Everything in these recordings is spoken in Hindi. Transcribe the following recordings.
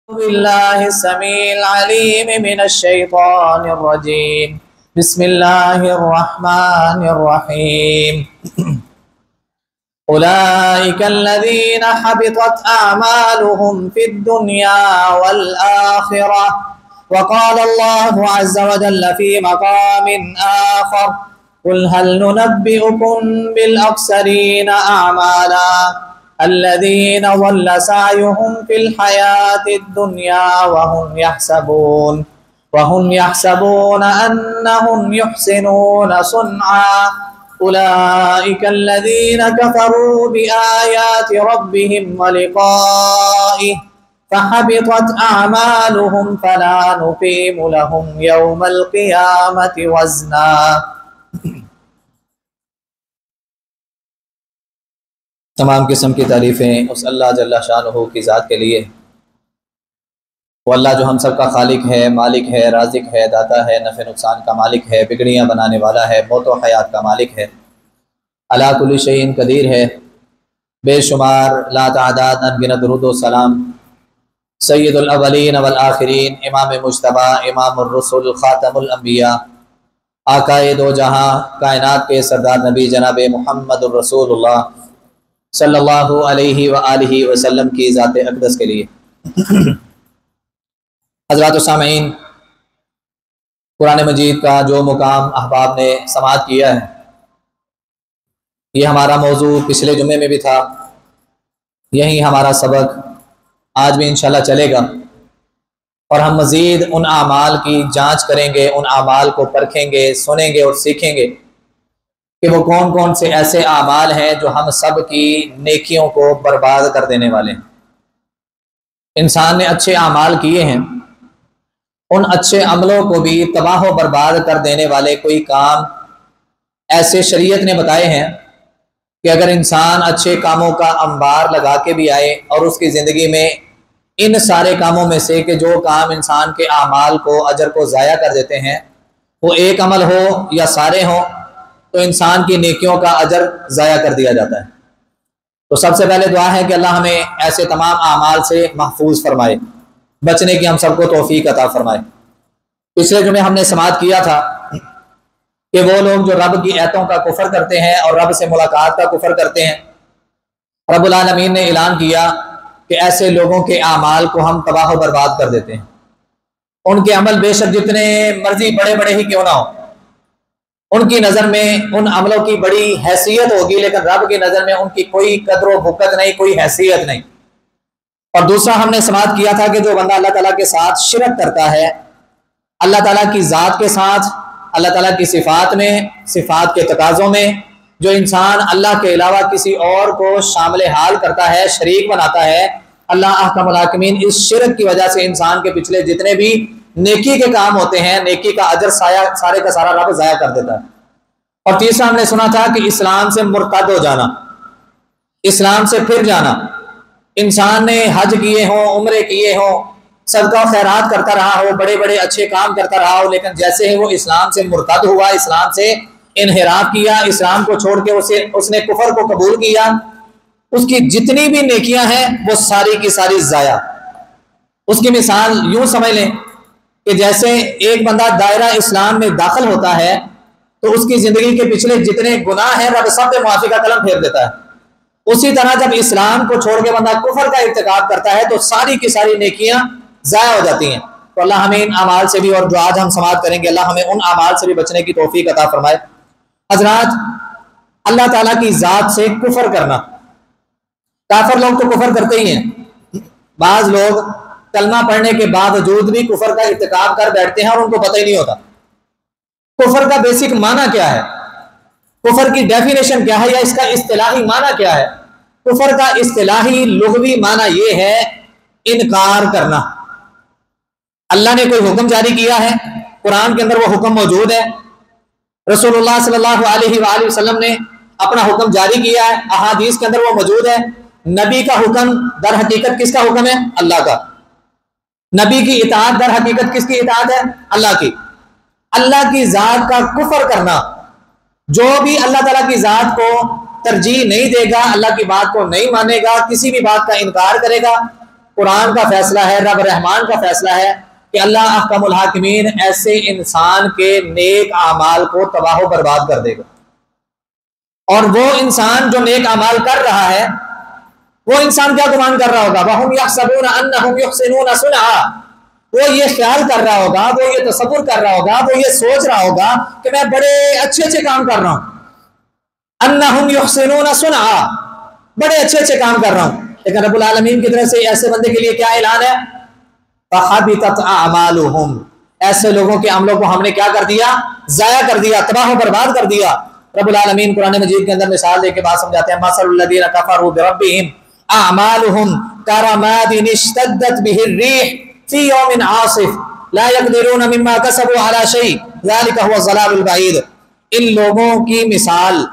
बिल्लाहिस्समीइल अलीम मिनश्शैतानिर्रजीम बिस्मिल्लाहिर्रहमानिर्रहीम उलाइकल्लज़ीना हबितत अअमालुहुम फिद्दुन्या वल आखिरह वक़ाल अल्लाहु अज़्ज़ा व जल्ल फ़ी मक़ामिन आख़र क़ुल हल नुनब्बिउकुम बिल अख़्सरीना अअमाला अल्लज़ीना ज़ल्ल सअयुहुम फ़िल हयातिद दुन्या वहुम यहसबून अन्नहुम युहसिनून सुन्आ उलाइकल्लज़ीना कफ़रू बिआयाति रब्बिहिम व लिक़ाइहि फहबितत अअमालुहुम फला नुक़ीमु लहुम यौमल क़ियामति वज़ना। तमाम किस्म की तारीफ़ें उस अल्लाह जल्ला शानुहु की ज़ात के लिए, वो अल्लाह जो हम सब का खालिक है, मालिक है, राज़िक है, दाता है, नफ़े नुकसान का मालिक है, बिगड़ियाँ बनाने वाला है, मौत व हयात का मालिक है, अला कुल्लि शैइन कदीर है। बेशुमार ला तादाद अनगिनत दुरूद व सलाम सय्यदुल अव्वलीन वल आखिरीन, इमाम मुज्तबा, इमामुर रसूल, खातमुल अंबिया, आकाए दो जहां, कायनात के सरदार नबी जनाब मुहम्मदुर रसूलुल्लाह सल्लल्लाहु अलैहि व आलिहि वसल्लम की ज़ात अक़दस के लिए। हज़रात व सामईन, कुरान मजीद का जो मुकाम अहबाब ने समाअत किया है, ये हमारा मौजू पिछले जुमे में भी था, यही हमारा सबक आज भी इंशाल्लाह चलेगा और हम मज़ीद उन आमाल की जांच करेंगे, उन आमाल को परखेंगे, सुनेंगे और सीखेंगे कि वो कौन कौन से ऐसे आमाल हैं जो हम सब की नेकियों को बर्बाद कर देने वाले हैं। इंसान ने अच्छे आमाल किए हैं, उन अच्छे अमलों को भी तबाह व बर्बाद कर देने वाले कोई काम ऐसे शरीयत ने बताए हैं कि अगर इंसान अच्छे कामों का अंबार लगा के भी आए और उसकी ज़िंदगी में इन सारे कामों में से कि जो काम इंसान के आमाल को, अजर को ज़ाया कर देते हैं, वो एक अमल हो या सारे हों, तो इंसान की नेकियों का अजर ज़ाया कर दिया जाता है। तो सबसे पहले दुआ है कि अल्लाह हमें ऐसे तमाम आमाल से महफूज फरमाए, बचने की हम सबको तौफीक अता फरमाए। पिछले जुमे हमने समाअत किया था कि वो लोग जो रब की आयतों का कुफर करते हैं और रब से मुलाकात का कुफर करते हैं, रब्बुल आलमीन ने ऐलान किया कि ऐसे लोगों के आमाल को हम तबाह व बर्बाद कर देते हैं। उनके अमल बेशक जितने मर्जी बड़े बड़े ही क्यों ना हो, उनकी नज़र में उन अमलों की बड़ी हैसियत होगी, लेकिन रब की नज़र में उनकी कोई कदर व बुकत नहीं, कोई हैसियत नहीं। और दूसरा हमने समाअत किया था कि जो बंदा अल्लाह ताला के साथ शिरक करता है, अल्लाह ताला की ज़ात के साथ, अल्लाह ताला की सिफ़ात में, सिफ़ात के तकाज़ों में जो इंसान अल्लाह के अलावा किसी और को शामिल हाल करता है, शरीक बनाता है, अल्लाह अहकमुल हाकिमीन इस शिरक की वजह से इंसान के पिछले जितने भी नेकी के काम होते हैं, नेकी का अजर सारे का सारा रब ज़ाया कर देता है। और तीसरा हमने सुना था कि इस्लाम से मुर्तद हो जाना, इस्लाम से फिर जाना, इंसान ने हज किए हों, उम्रे किए हों, सदका खैरात करता रहा हो, बड़े बड़े अच्छे काम करता रहा हो, लेकिन जैसे ही वो इस्लाम से मुर्तद हुआ, इस्लाम से इनहिराफ किया, इस्लाम को छोड़ के उसने कुफर को कबूल किया, उसकी जितनी भी नेकियां हैं वो सारी की सारी ज़ाया। उसकी मिसाल यूं समझ लें कि जैसे एक बंदा दायरा इस्लाम में दाखिल होता है तो उसकी ज़िंदगी के पिछले जितने गुनाह हैं रब सब पे माफ़ी का कलम फेर देता है। उसी तरह जब इस्लाम को छोड़ के बंदा कुफर का इर्तिकाब करता है तो सारी की सारी नेकियां ज़ाया हो जाती हैं। तो अल्लाह हमें इन अमाल से भी, और जो आज हम समाअत करेंगे, अल्लाह हमें उन अमाल से भी बचने की तौफीक अता फरमाए। हज़रात, अल्लाह ताला की ज़ात से कुफर करना, काफिर लोग तो कुफर करते ही हैं, बाज़ लोग कलमा पढ़ने के बावजूद भी कुफर का इर्तिकाब कर बैठते हैं और उनको पता ही नहीं होता कुफर का बेसिक माना क्या है, कुफर की डेफिनेशन क्या है, या इसका इस्तिलाही माना क्या है। कुफर का इस्तिलाही लुग़वी माना यह है इनकार करना। अल्लाह ने कोई हुक्म जारी किया है, कुरान के अंदर वो हुक्म मौजूद है, रसूलुल्लाह सल्लल्लाहु अलैहि वसल्लम ने अपना हुक्म जारी किया है, अहादीस के अंदर वो मौजूद है। नबी का हुक्म दर हकीकत किसका हुक्म है? अल्लाह का। नबी की इताअत दर हकीकत किसकी इताअत है? अल्लाह की। अल्लाह की ज़ात का कुफर करना, जो भी अल्लाह ताला की ज़ात को तरजीह नहीं देगा, अल्लाह की बात को नहीं मानेगा, किसी भी बात का इनकार करेगा, कुरान का फैसला है, रब रहमान का फैसला है कि अल्लाह अहकमुल हाकिमीन ऐसे इंसान के नेक आमाल को तबाह बर्बाद कर देगा। और वो इंसान जो नेक अमाल कर रहा है, वो इंसान क्या गुमान कर रहा होगा, वहुम यहसबूना अन्नहुम युहसिनूना सुनआ, वो ये ख्याल कर रहा होगा, वो ये तसव्वुर कर रहा होगा, वो ये सोच रहा होगा कि मैं बड़े अच्छे अच्छे काम कर रहा हूं। अन्नहुम युहसिनूना सुनआ, बड़े अच्छे अच्छे काम कर रहा हूं। लेकिन रब्बुल आलमीन की तरफ से ऐसे बंदे के लिए क्या ऐलान है, फहबितत अमालुहुम, ऐसे लोगों के अमलों को हमने क्या कर दिया, जाया कर दिया, तबाह बर्बाद कर दिया। रब्बुल आलमीन कुरान मजीद के अंदर मिसाल देके बात समझाते हैं, मसलुल लज़ीना कफरू बिरब्बिहिम अमालुहुम करमादिन इश्तद्दत बिहिर रीह फी यौमिन आसिफ ला यक़दिरूना मिम्मा कसबू अला शै ज़ालिका हुवा ज़लालुल बईद। इन लोगों की मिसाल,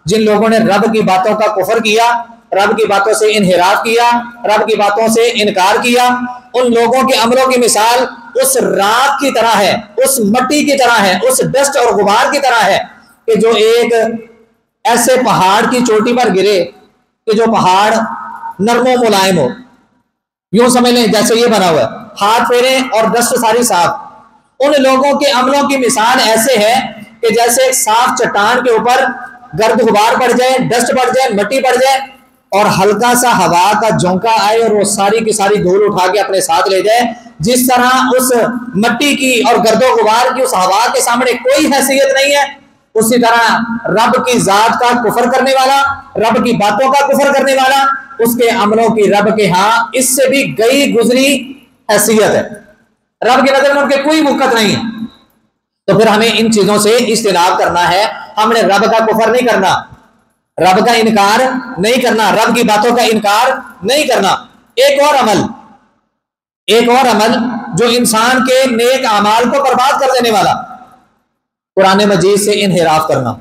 जिन लोगों ने रब की बातों का कुफ्र किया, रब की बातों से इनहिराफ किया, रब की बातों से इनकार किया, उन लोगों के अमलों की मिसाल उस राख की तरह है, उस मट्टी की तरह है, उस डस्ट और गुबार की तरह है कि जो एक ऐसे पहाड़ की चोटी पर गिरे कि जो पहाड़ नरमो मुलायम हो, यूं समझ लें जैसे ये बना हुआ है, हाथ फेरे और डस्ट सारी साफ। उन लोगों के अमलों की मिसाल ऐसे है कि जैसे एक साफ चट्टान के ऊपर गर्द गुबार पड़ जाए, डस्ट पड़ जाए, मट्टी पड़ जाए और हल्का सा हवा का झोंका आए और वो सारी की सारी धूल उठा के अपने साथ ले जाए। जिस तरह उस मट्टी की और गर्दो गुबार की उस हवा के सामने कोई हैसियत नहीं है, उसी तरह रब की जात का कुफर करने वाला, रब की बातों का कुफर करने वाला, उसके अमलों की रब के यहाँ इससे भी गई गुजरी हैसियत है, रब की नजर में उनके कोई मुक्कत नहीं है। तो फिर हमें इन चीजों से इज्तिनाब करना है। हमने रब का कुफर नहीं करना, रब का इनकार नहीं करना, रब की बातों का इनकार नहीं करना। एक और अमल जो इंसान के नेक अमाल को बर्बाद कर देने वाला, कुरान मजीद से इनहिराफ करना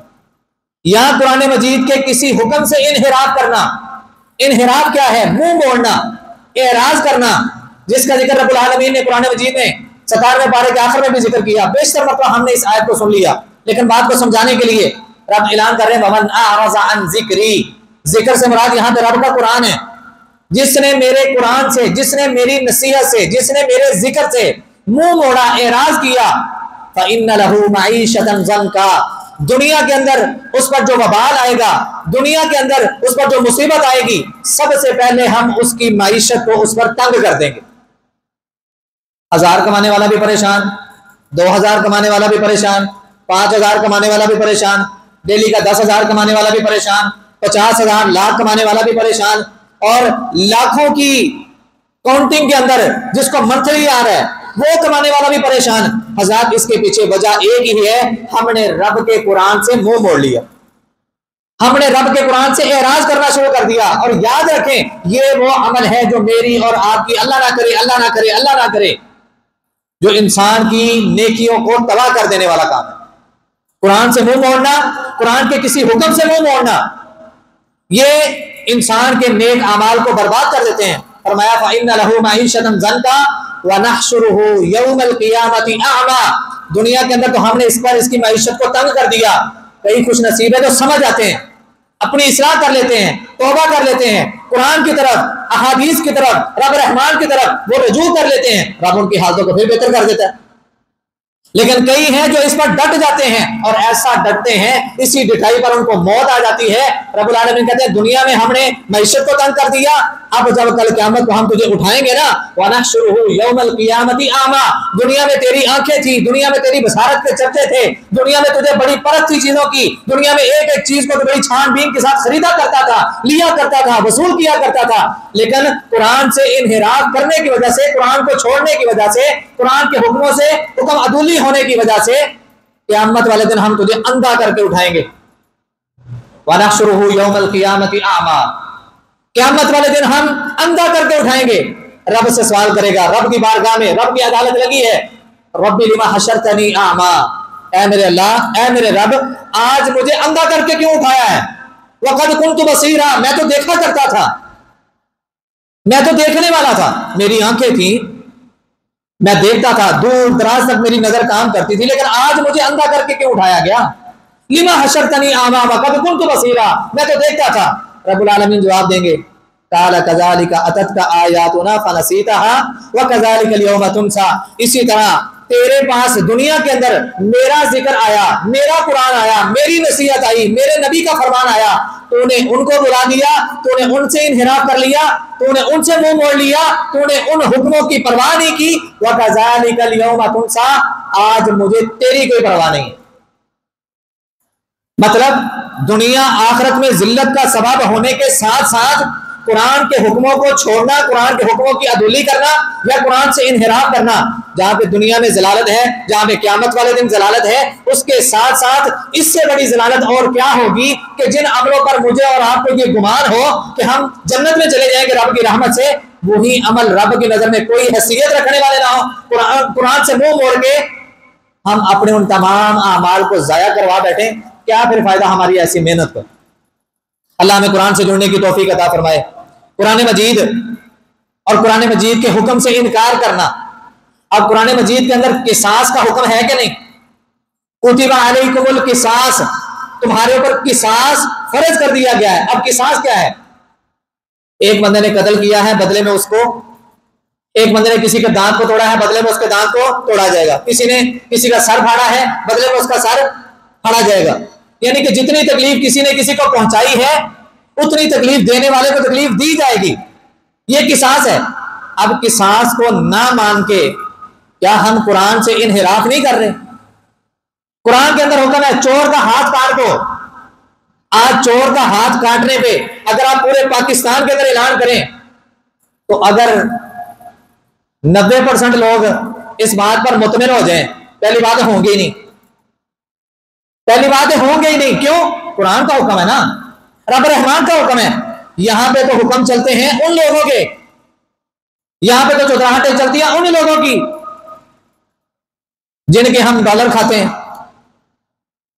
या कुरान मजीद के किसी हुक्म से इनहिराफ करना। इनहिराफ क्या है? मुंह मोड़ना, एराज करना, जिसका जिक्र रब्बुल आलमीन ने कुरान मजीद में 57वें पारे के आखिर में भी जिक्र किया। बेशतर मतलब हमने इस आयत को सुन लिया, लेकिन बात को समझाने के लिए रब ऐलान कर रहे हैं, वमन अअरज़ अन ज़िक्री, जिक्र से मुराद यहाँ पे रब का कुरान है। जिसने मेरे कुरान से, जिसने मेरी नसीहत से, जिसने मेरे जिक्र से मुंह मोड़ा, एराज किया, फ़इन्न लहू मईशतन ज़ंका, दुनिया के अंदर उस पर जो वबाल आएगा, दुनिया के अंदर उस पर जो मुसीबत आएगी, सबसे पहले हम उसकी मईशत को उस पर तंग कर देंगे। 1000 कमाने वाला भी परेशान, 2000 कमाने वाला भी परेशान, 5000 कमाने वाला भी परेशान, डेली का 10,000 कमाने वाला भी परेशान, 50,000 लाख कमाने वाला भी परेशान, और लाखों की काउंटिंग के अंदर जिसको मंथली आ रहा है वो कमाने वाला भी परेशान। हज़ार इसके पीछे वजह एक ही है, हमने रब के कुरान से मुंह मोड़ लिया, हमने रब के कुरान से एराज करना शुरू कर दिया। और याद रखें, ये वो अमल है जो मेरी और आपकी, अल्लाह ना करे, अल्लाह ना करे, अल्लाह ना करे, जो इंसान की नेकियों को तबाह कर देने वाला काम है। कुरान से मुंह मोड़ना, कुरान के किसी हुक्म से मुंह मोड़ना, ये इंसान के नेक अमाल को बर्बाद कर देते हैं। फरमाया फ़इन्न लहू मईशतन ज़ंका व नहशुरुहु यौमल क़ियामति अअमा, दुनिया के अंदर तो हमने इस पर इसकी मईशत को तंग कर दिया। कई खुश नसीब है जो समझ आते हैं, अपनी इस्लाह कर लेते हैं, तौबा कर लेते हैं, कुरान की तरफ, अहादीस की तरफ, रब रहमान की तरफ वो रुजू कर लेते हैं, रब उनकी हालतों को फिर बेहतर कर देता है। लेकिन कई हैं जो इस पर डट जाते हैं और ऐसा डटते हैं, इसी डिठाई पर उनको मौत आ जाती है। रब्बुल आलमीन कहते हैं, दुनिया में हमने मईशत को तंग कर दिया, अब जब कल क़यामत को हम तुझे उठाएंगे ना, वनहशुरुहु यौमल क़ियामति आमा, दुनिया में तेरी आंखें थी, दुनिया में तेरी बसारत के चर्चे थे, दुनिया में तुझे बड़ी परख थी चीजों की, दुनिया में एक एक चीज को तो बड़ी छानबीन के साथ खरीदा करता था, लिया करता था, वसूल किया करता था। लेकिन कुरान से इनहिराफ करने की वजह से, कुरान को छोड़ने की वजह से, कुरान के हुक्मों से हुक्म अदूली होने की वजह से, क़यामत वाले दिन हम तुझे अंधा करके उठाएंगे। वनहशुरुहु यौमल क़ियामति आमा, क़यामत वाले दिन हम अंधा करके उठाएंगे। रब से सवाल करेगा, रब की बारगाह में, रब की अदालत लगी है, रब्बी लिमा हशरतनी आमा, ऐ मेरे अल्लाह, ऐ मेरे रब, आज मुझे अंधा करके क्यों उठाया है? वक़द कुन्तु बसीरा, मैं तो देखा करता था, मैं तो देखने वाला था, मेरी आंखें थी, मैं देखता था, दूर दराज तक मेरी नजर काम करती थी, लेकिन आज मुझे अंधा करके क्यों उठाया गया? लिमा हशरतनी आमा वक़द कुन्तु बसीरा, मैं तो देखता था। रब्बुल आलमीन जवाब देंगे, काला कज़ालिका अततका आयातुना फनसीतहा व कज़ालिकल यौमा तुनसा। इसी तरह तेरे पास दुनिया के अंदर मेरा जिक्र आया, मेरा कुरान आया, मेरी नसीहत आई, मेरे नबी का फरमान आया, तूने उनको बुला दिया, तूने उनसे इन्हिराफ कर लिया, तूने उनसे मुंह मोड़ लिया, तूने उन हुक्मों की परवाह नहीं की। व कज़ालिकल यौमा तुनसा, आज मुझे तेरी कोई परवाह नहीं। मतलब दुनिया आखिरत में जिल्लत का सबब होने के साथ साथ कुरान के हुक्मों को छोड़ना, कुरान के हुक्मों की अदुली करना या कुरान से इन्हिराफ करना, जहां पे दुनिया में जलालत है, जहां पे क़यामत वाले दिन जलालत है, उसके साथ साथ इससे बड़ी जलालत और क्या होगी कि जिन अमलों पर मुझे और आपको ये गुमान हो कि हम जन्नत में चले जाएंगे रब की रहमत से, वही अमल रब की नजर में कोई हैसियत रखने वाले ना हो। कुरान से मुंह मोड़ के हम अपने उन तमाम अमाल को जाया करवा बैठे, क्या फिर फायदा हमारी ऐसी मेहनत का। अल्लाह हमें कुरान से जुड़ने की तौफीक अता फरमाए। कुरान मजीद और कुरान मजीद के हुक्म से इनकार करना। अब कुरान मजीद के अंदर किसास का हुक्म है कि नहीं? कुतिबा अलैकुमुल किसास, तुम्हारे ऊपर किसास फर्ज कर दिया गया है। अब किसास क्या है? एक बंदे ने कत्ल किया है, बदले में उसको, एक बंदे ने किसी के दांत को तोड़ा है, बदले में उसके दांत को तोड़ा जाएगा। किसी ने किसी का सर फाड़ा है, बदले में उसका सर फाड़ा जाएगा। यानी कि जितनी तकलीफ किसी ने किसी को पहुंचाई है, उतनी तकलीफ देने वाले को तकलीफ दी जाएगी। ये किसास है। अब किसास को ना मान के क्या हम कुरान से इन्हिराफ नहीं कर रहे? कुरान के अंदर हुक्म है चोर का हाथ काट दो। आज चोर का हाथ काटने पे अगर आप पूरे पाकिस्तान के अंदर ऐलान करें तो अगर 90% लोग इस बात पर मुतमिन हो जाएं, पहली बात होंगे ही नहीं, पहली बातें होंगे ही नहीं। क्यों? कुरान का हुक्म है ना, रब रहमान का हुक्म है। यहां पे तो हुक्म चलते हैं उन लोगों के, यहां पे तो चौधराहटें चलती हैं उन लोगों की जिनके हम डॉलर खाते हैं।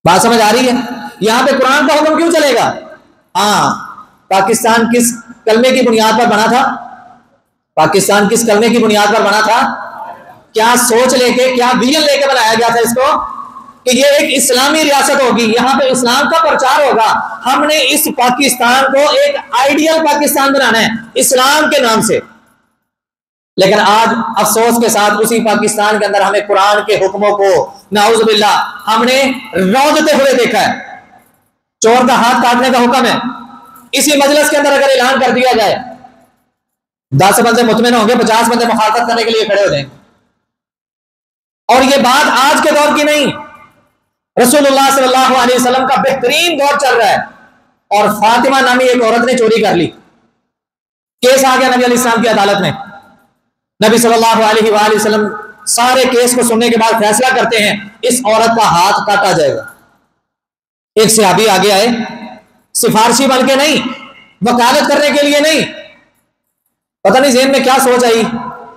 बात समझ आ रही है? यहां पे कुरान का हुक्म क्यों चलेगा? हाँ, पाकिस्तान किस कलमे की बुनियाद पर बना था? पाकिस्तान किस कलमे की बुनियाद पर बना था? क्या सोच लेके, क्या विजन लेके बनाया गया था इसको कि ये एक इस्लामी रियासत होगी, यहां पे इस्लाम का प्रचार होगा। हमने इस पाकिस्तान को एक आइडियल पाकिस्तान बनाना है इस्लाम के नाम से। लेकिन आज अफसोस के साथ उसी पाकिस्तान के अंदर हमें कुरान के हुक्मों को नाउज़ बिल्लाह हमने रौंदते हुए देखा है। चोर का हाथ काटने का हुक्म है, इसी मजलिस के अंदर अगर ऐलान कर दिया जाए 10 बंदे मुतमिन होंगे, 50 बंदे मुखालफत करने के लिए खड़े हो जाएंगे। और ये बात आज के दौर की नहीं, रसूलुल्लाह सल्लल्लाहु अलैहि वसल्लम का बेहतरीन दौर चल रहा है और फातिमा नामी एक औरत ने चोरी कर ली। केस आ गया नबी अलैहि सलाम की अदालत में। नबी सल्लल्लाहु अलैहि वसल्लम सारे केस को सुनने के बाद फैसला करते हैं इस औरत का हाथ काटा जाएगा। एक सहाबी आगे आए, सिफारशी बन के नहीं, वकालत करने के लिए नहीं, पता नहीं ज़हन में क्या सोच आई,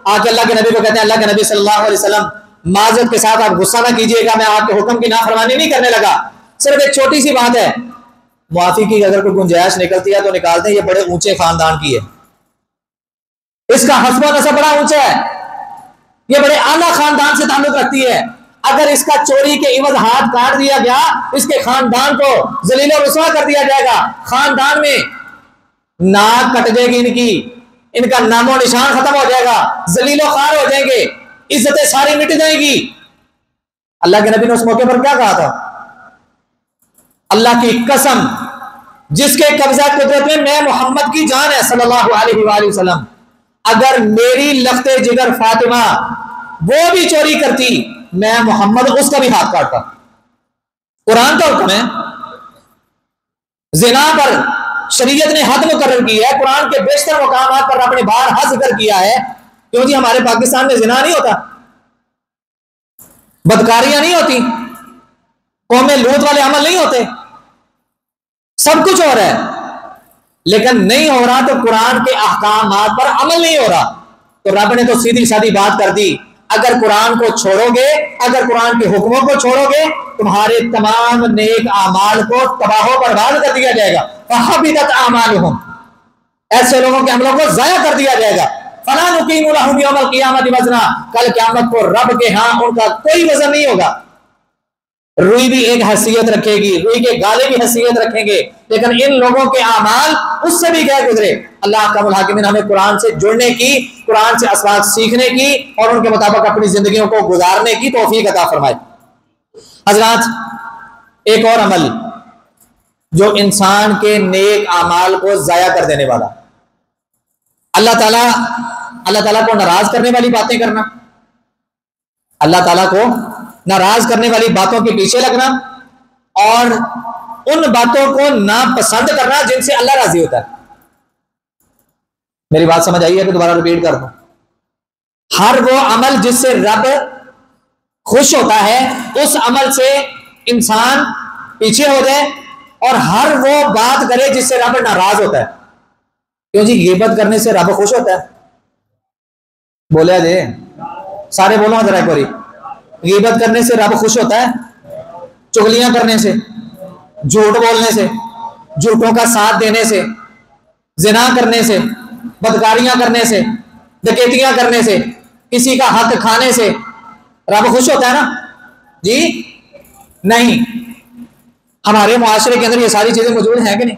आके अल्लाह के नबी को कहते हैं, अल्लाह के नबी सल्लल्लाहु अलैहि वसल्लम माजरत के साथ आप गुस्सा ना कीजिएगा, मैं आपके हुक्म की नाफरमानी नहीं करने लगा, सिर्फ एक छोटी सी बात है, मुआफी की अगर कोई गुंजाइश निकलती है तो निकाल दें, ये बड़े ऊंचे खानदान की है, इसका हस्ब नसब बड़ा ऊंचा है, ये बड़े आला खानदान से ताल्लुक रखती है। अगर इसका चोरी के इवज हाथ काट दिया गया, इसके खानदान को जलील और रुसवा कर दिया जाएगा, खानदान में नाक कट जाएगी इनकी, इनका नामो निशान खत्म हो जाएगा, जलीलो खार हो जाएंगे, इज्जतें सारी मिट जाएगी। अल्लाह के नबी ने उस मौके पर क्या कहा था? अल्लाह की कसम जिसके कब्जा कुदरत में मैं मोहम्मद की जान है सल्लल्लाहु अलैहि वसल्लम, अगर मेरी लफ्ते जिगर फातिमा वो भी चोरी करती, मैं मोहम्मद उसका भी हाथ काटता। कुरान का हुक्म है, जिना पर शरीयत ने हद मुकर्रर की है, कुरान के बेशतर मकामात पर अपने बार हद जिक्र किया है। क्यों जी? हमारे पाकिस्तान में जिना नहीं होता, बदकारियां नहीं होती, कौमे लूत वाले अमल नहीं होते, सब कुछ हो रहा है, लेकिन नहीं हो रहा तो कुरान के अहकामात पर अमल नहीं हो रहा। तो रब ने तो सीधी सादी बात कर दी, अगर कुरान को छोड़ोगे, अगर कुरान के हुक्मों को छोड़ोगे, तुम्हारे तमाम नेक आमाल को तबाह बर्बाद कर दिया जाएगा। फहबितत आमालुहुम, ऐसे लोगों के अमलों को जाया कर दिया जाएगा। फला नुकीमु लहुम यौमल क़ियामति वज़ना, कल क़यामत को रब के यहां उनका कोई वजन नहीं होगा। रुई भी एक हैसियत रखेगी, रुई के गाले भी हैसियत रखेंगे, लेकिन इन लोगों के आमाल उससे भी क्या गुजरे। अल्लाह का हाकिमीन हमें कुरान से जुड़ने की, कुरान से असवाक सीखने की और उनके मुताबिक अपनी जिंदगियों को गुजारने की तौफीक अता फरमाए। हजरात, एक और अमल जो इंसान के नेक आमाल को जाया कर देने वाला, अल्लाह ताला को नाराज करने वाली बातें करना, अल्लाह ताला को नाराज करने वाली बातों के पीछे लगना और उन बातों को नापसंद करना जिनसे अल्लाह राजी होता है। मेरी बात समझ आई है कि दोबारा रिपीट कर दूं? हर वो अमल जिससे रब खुश होता है उस अमल से इंसान पीछे हो जाए और हर वो बात करे जिससे रब नाराज होता है। क्यों जी? गिबत करने से रब खुश होता है? बोले जे सारे बोलो जरा एक बारी। गिबत करने से रब खुश होता है? चुगलियां करने से, झूठ बोलने से, झूठों का साथ देने से, जिना करने से, बदकारियां करने से, डकैतियां करने से, किसी का हक खाने से रब खुश होता है ना जी? नहीं। हमारे मुआशरे के अंदर ये सारी चीजें मौजूद हैं कि नहीं?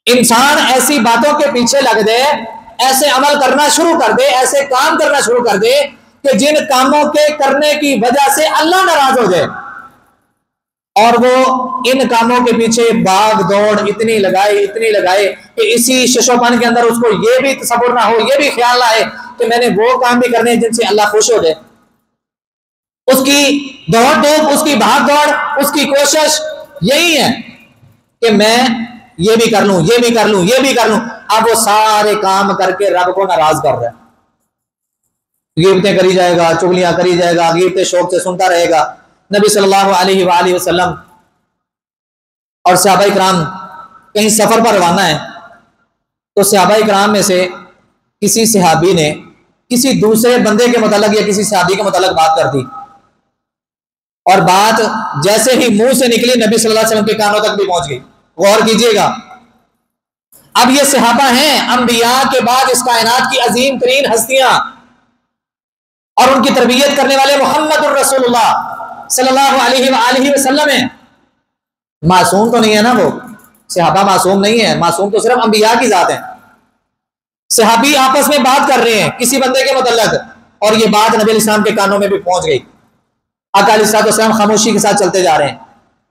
इंसान ऐसी बातों के पीछे लग दे, ऐसे अमल करना शुरू कर दे, ऐसे काम करना शुरू कर दे कि जिन कामों के करने की वजह से अल्लाह नाराज हो जाए, और वो इन कामों के पीछे भाग दौड़ इतनी लगाए कि इसी शशोपन के अंदर उसको ये भी तसव्वुर ना हो, ये भी ख्याल आए कि मैंने वो काम भी करने जिनसे अल्लाह खुश हो जाए। उसकी दौड़ धूप, उसकी भाग दौड़, उसकी कोशिश यही है कि मैं ये भी कर लूं, ये भी कर लूं, ये भी कर लूं। अब वो सारे काम करके रब को नाराज कर रहा है। गिबतें करी जाएगा, चुगलियां करी जाएगा, गिबतें शौक से सुनता रहेगा। नबी सल्लल्लाहु अलैहि वसल्लम और सहाबाए किराम कहीं सफर पर रवाना है, तो सहाबाए किराम में से किसी सहाबी ने किसी दूसरे बंदे के मुतालिक या किसी सहाबी के मुतालिक बात कर दी, और बात जैसे ही मुंह से निकली नबी सल्लल्लाहु अलैहि वसल्लम के कानों तक भी पहुंच गई। गौर कीजिएगा, अब ये सहाबा हैं अंबिया के बाद इस कायनात की अजीम तरीन हस्तियां, और उनकी तरबियत करने वाले मुहम्मदुर रसूलुल्लाह सल्लल्लाहु अलैहि वसल्लम है। मासूम तो नहीं है ना वो, सहाबा मासूम नहीं है, मासूम तो सिर्फ अंबिया की जात है। सहाबी आपस में बात कर रहे हैं किसी बंदे के मुतल्लक, और ये बात नबी इस्लाम के कानों में भी पहुंच गई। आका अलैहिस्सलाम खामोशी के साथ चलते जा रहे हैं।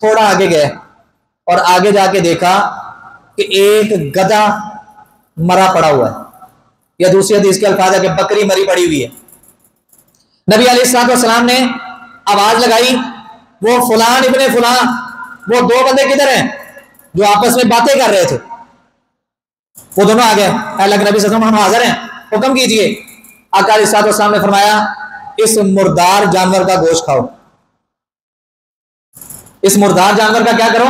थोड़ा आगे गए और आगे जाके देखा कि एक गधा मरा पड़ा हुआ है, या दूसरी हदीस के अल्फाज है कि बकरी मरी पड़ी हुई है। नबी अलैहिस्सलाम ने आवाज लगाई, वो फुलान इब्ने फुलान, वो दो बंदे किधर हैं जो आपस में बातें कर रहे थे? वो दोनों आ गए। अल्लाह के नबी सल्लल्लाहु अलैहि वसल्लम हम हाजिर हैं, हुक्म कीजिए। आका अलैहिस्सलाम ने फरमाया, इस मुर्दार जानवर का गोश्त खाओ। इस मुर्दार जानवर का क्या करो?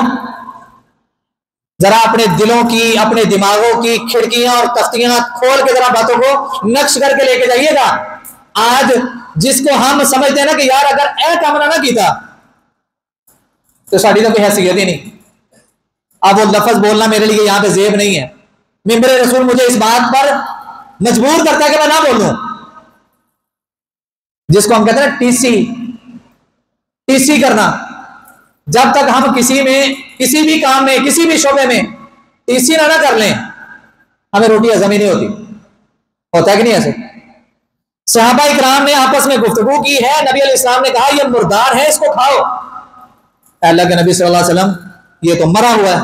जरा अपने दिलों की, अपने दिमागों की खिड़कियां और तख्तियां खोल के जरा बातों को नक्श करके लेके जाइएगा। आज जिसको हम समझते हैं ना कि यार अगर ए कामना ना कीता तो साड़ी तो कोई हैसियत ही नहीं। अब वो लफ्ज बोलना मेरे लिए यहां पे जेब नहीं है। मिंबर रसूल मुझे इस बात पर मजबूर करता है कि मैं ना बोलूं, जिसको हम कहते हैं टीसी करना। जब तक हम किसी में, किसी भी काम में, किसी भी शोबे में टीसी ना कर लें, हमें रोटी हजम ही नहीं होती। होता है कि नहीं ऐसे? सहाबा इकराम ने आपस में गुफ्तगू की है, नबी अलैहिस्सलाम ने कहा यह मुर्दार है, इसको खाओ। अल्लाह के नबी सल्लल्लाहु अलैहि वसल्लम, ये तो मरा हुआ है,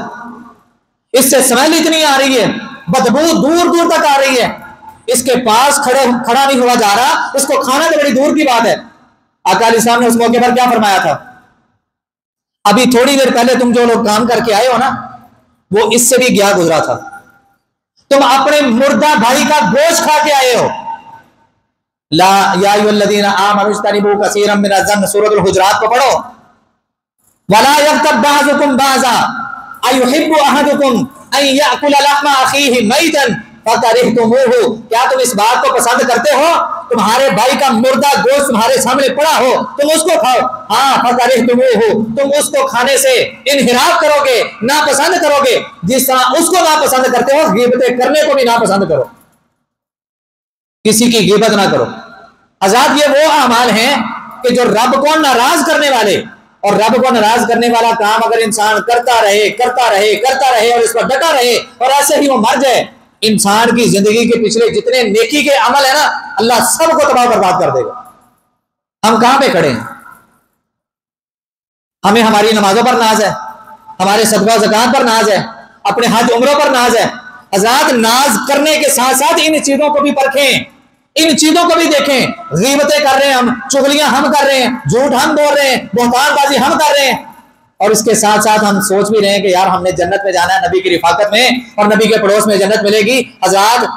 इससे स्मेल इतनी आ रही है, बदबू दूर दूर तक आ रही है, इसके पास खड़ा नहीं हुआ जा रहा, इसको खाना तो बड़ी दूर की बात है। आका अलैहिस्सलाम ने उस मौके पर क्या फरमाया था? अभी थोड़ी देर पहले तुम जो लोग काम करके आए हो ना, वो इससे भी गया गुजरा था। तुम अपने मुर्दा भाई का गोश्त खा के आए हो। ला या अय्युहल्लज़ीना आमनू इज्तनिबू कसीरम मिनज़्ज़न्न, सूरह हुजरात को पढ़ो। वला यग़्तब बअज़ुकुम बअज़ा अयुहिब्बु अहदुकुम अन याकुला लहमा अखीहि मैतन फकरिहतुमूहु। क्या तुम इस बात को पसंद करते हो तुम्हारे भाई का मुर्दा गोश्त तुम्हारे सामने पड़ा हो, तुम उसको खाओ? हाँ, फकरिहतुमूहु, तुम उसको खाने से इनहिराफ करोगे, नापसंद करोगे, जिस तरह उसको नापसंद करते हो गिबतें करने को भी नापसंद करो, किसी की गिबत ना करो। आजाद ये वो अमाल हैं कि जो रब को नाराज करने वाले, और रब को नाराज करने वाला काम अगर इंसान करता रहे करता रहे करता रहे और इस पर डटा रहे और ऐसे ही वो मर जाए, इंसान की जिंदगी के पिछले जितने नेकी के अमल है ना, अल्लाह सबको तबाह बर्बाद कर देगा। हम कहां पे खड़े हैं? हमें हमारी नमाजों पर नाज है, हमारे सदका ज़कात पर नाज है, अपने हज उम्रों पर नाज है। हज़रात, नाज करने के साथ साथ इन चीजों को भी परखें, इन चीजों को भी देखें। गीबतें कर रहे हैं हम, चुगलियां हम कर रहे हैं, झूठ हम बोल रहे हैं, बोहतानबाजी हम कर रहे हैं, और इसके साथ साथ हम सोच भी रहे हैं कि यार हमने जन्नत में जाना है नबी की रिफाकत में और नबी के पड़ोस में जन्नत मिलेगी। हज़रात,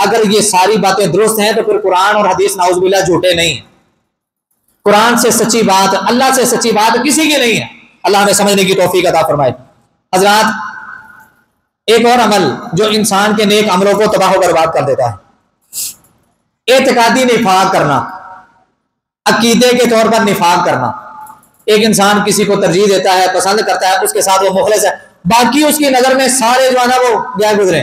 अगर ये सारी बातें दुरुस्त हैं तो फिर कुरान और हदीस नाउज़ुबिल्लाह झूठे नहीं। कुरान से सच्ची बात, अल्लाह से सच्ची बात किसी की नहीं है। अल्लाह हमें समझने की तौफीक अता फरमाए। हज़रात, एक और अमल जो इंसान के नेक अमलों को तबाह व बर्बाद कर देता है, एतकादी निफाक करना, अकीदे के तौर पर निफाक करना। एक इंसान किसी को तरजीह देता है, पसंद करता है, उसके साथ वो मुखलिस है, बाकी उसकी नजर में सारे जो है ना वो गया गुजरे।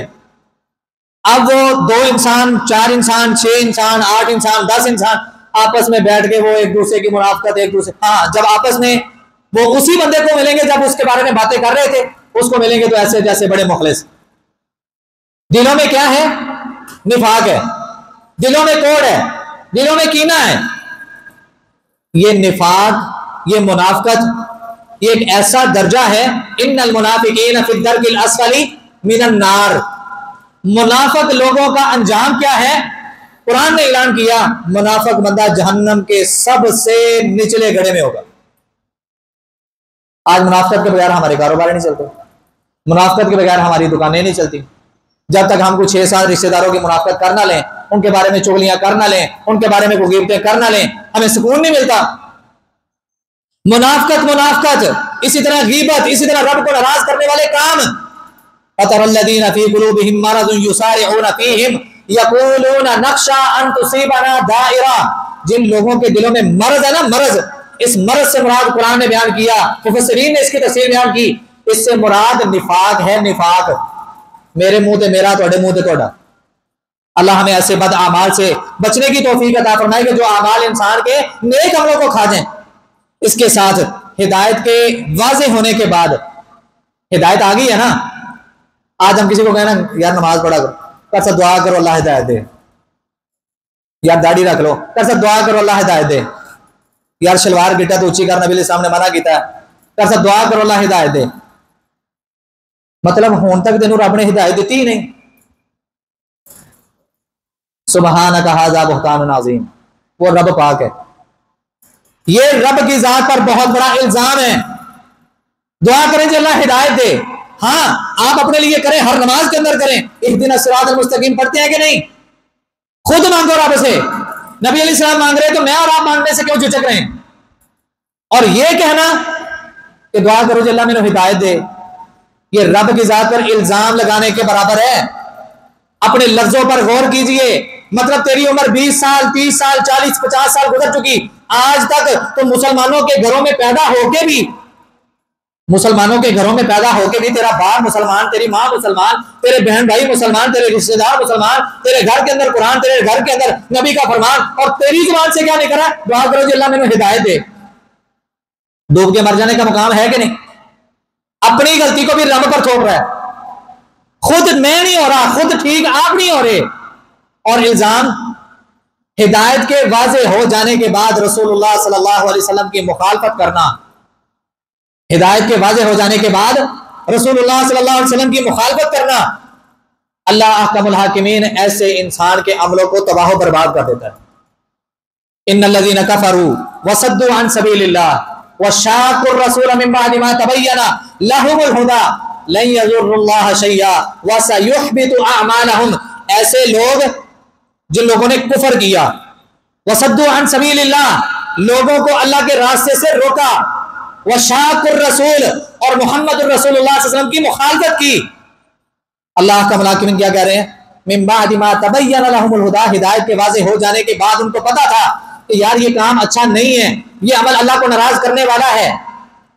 अब वो 2 इंसान, 4 इंसान, 6 इंसान, 8 इंसान, 10 इंसान आपस में बैठ के वो एक दूसरे की मुनाफकत, एक दूसरे, हाँ, जब आपस में वो उसी बंदे को मिलेंगे जब उसके बारे में बातें कर रहे थे, उसको मिलेंगे तो ऐसे जैसे बड़े मुखलिस। दिलों में क्या है? निफाक है, दिलों में कोड़ है, दिलों में कीना है। ये निफाक, ये मुनाफकत, ये एक ऐसा दर्जा है, इन्नल मुनाफिकीन फी दरकिल अस्फली मिनन नार। मुनाफक लोगों का अंजाम क्या है? कुरान ने ऐलान किया, मुनाफक बंदा जहन्नम के सबसे निचले गड्ढे में होगा। आज मुनाफकत के बगैर हमारे कारोबार नहीं चलते, मुनाफकत के बगैर हमारी दुकानें नहीं चलती। जब तक हम कुछ 6-7 रिश्तेदारों की मुनाफकत कर ना लें, उनके बारे में चुगलियां कर ना लें, उनके बारे में गिबतें कर ना लें, हमें सुकून नहीं मिलता। मुनाफकत मुनाफकत, इसी तरह गीबत, इसी तरह रब को नाराज करने वाले काम। फतरल्लज़ीना फी कुलूबिहिम मरज़ुन युसारिऊना फीहिम यक़ूलूना नख्शा अन तुसीबना दाइरा। जिन लोगों के दिलों में मर्ज है ना, मर्ज, इस मर्ज से मुराद कुरान ने बयान किया, मुफस्सिरीन ने इसकी तफसीर बयान की, इससे मुराद निफाक है। निफाक मेरे मुंह ते मेरा, तोड़े मुंह ते तोड़ा। अल्लाह हमें ऐसे बद आमाल से बचने की तौफीक अता फरमाए कि जो आमाल इंसान के नेक अमलों को खा जाएं। इसके साथ हिदायत के वाज़े होने के बाद, हिदायत आ गई है ना, आज हम किसी को कहना यार नमाज पढ़ा करो, कर सब दुआ करो अल्लाह हिदायत दे, यार दाढ़ी रख लो, कर सब दुआ करो अल्लाह हिदायत दे, यार शलवार गिटा तो ऊंची कर, नबी ने सामने मना किया, कर सब दुआ करो अल्लाह हिदायत दे। मतलब हुण तक तेनू रब ने हिदायत दी ही नहीं। सुबहानक हाज़ा बुहतानुन अज़ीम, वो रब पाक है, ये रब की जात पर बहुत बड़ा इल्जाम है। दुआ करें कि अल्लाह हिदायत दे। हाँ, आप अपने लिए करें, हर नमाज के अंदर करें, इहदिना सिरातल मुस्तकीम पढ़ते हैं कि नहीं? खुद मांगो रब से। नबी अलैहिस्सलाम मांग रहे तो मैं और आप मांगने से क्यों झिझक रहे हैं? और ये कहना कि दुआ करो कि अल्लाह मेरे हिदायत दे, ये रब की जात पर इल्जाम लगाने के बराबर है। अपने लफ्जों पर गौर कीजिए। मतलब तेरी उम्र 20 साल, 30 साल, 40, 50 साल गुजर चुकी, आज तक तो मुसलमानों के घरों में पैदा होके भी, मुसलमानों के घरों में पैदा होके भी तेरा बाप मुसलमान, तेरी माँ मुसलमान, तेरे बहन भाई मुसलमान, तेरे रिश्तेदार मुसलमान, तेरे घर के अंदर कुरान, तेरे घर के अंदर नबी का फरमान, और तेरी जुबान से क्या निकला? दुआ करो कि अल्लाह मैंने हिदायत दे। डूब के मर जाने का मुकाम है कि नहीं? अपनी गलती को भी रब पर थोप रहा है। खुद मैं नहीं हो रहा, खुद ठीक आप नहीं हो रहे, और इल्जाम हिदायत के वाज़े हो जाने के बाद रसूलुल्लाह सल्लल्लाहु अलैहि वसल्लम की मुखालफत करना। हिदायत के वाज़े हो जाने के बाद रसूलुल्लाह सल्लल्लाहु अलैहि वसल्लम की मुखालफत करना, अल्लाह अहकमुल हाकिमीन ऐसे इंसान के अमलों को तबाह बर्बाद कर देता है। इन्नल्लज़ीना कफ़रू वसद्दू अन सबीलिल्लाह वशाक़ुर रसूल मिन बअदि मा तबय्यना लहुमुल हुदा लन यज़ुर्रुल्लाह शैया वसयुहबितु अअमालहुम। ऐसे लोग जिन लोगों ने कुफर किया, वसद्दू अन सबीलिल्लाह, लोगों को अल्लाह के रास्ते से रोका, वशाक़ुर रसूल, और मुहम्मदुर रसूलुल्लाह सल्लल्लाहु अलैहि वसल्लम की मुखालफत की। अल्लाह का मुलाकिमिन क्या कह रहे हैं? मिन बअदि मा तबय्यना लहुमुल हुदा, हिदायत के वाज़े हो जाने के बाद उनको पता था कि यार ये काम अच्छा नहीं है, ये अमल अल्लाह को नाराज करने वाला है,